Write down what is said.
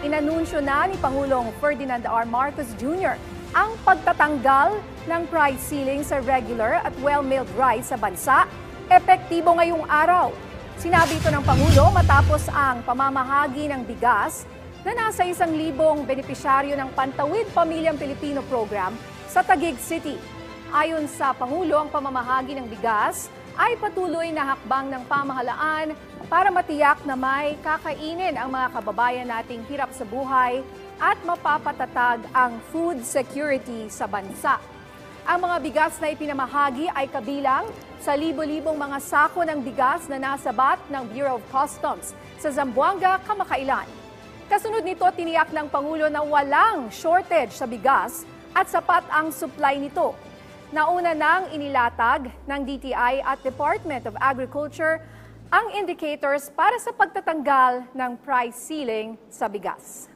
Inanunsyo na ni Pangulong Ferdinand R. Marcos Jr. ang pagtatanggal ng price ceiling sa regular at well-milled rice sa bansa, epektibo ngayong araw. Sinabi ito ng Pangulo matapos ang pamamahagi ng bigas na nasa 1,000 benepisyaryo ng Pantawid Pamilyang Pilipino Program sa Taguig City. Ayon sa Pangulo, ang pamamahagi ng bigas ay patuloy na hakbang ng pamahalaan para matiyak na may kakainin ang mga kababayan nating hirap sa buhay at mapapatatag ang food security sa bansa. Ang mga bigas na ipinamahagi ay kabilang sa libo-libong mga sako ng bigas na nasabat ng Bureau of Customs sa Zamboanga kamakailan. Kasunod nito, tiniyak ng Pangulo na walang shortage sa bigas at sapat ang supply nito. Nauna nang inilatag ng DTI at Department of Agriculture ang indicators para sa pagtatanggal ng price ceiling sa bigas.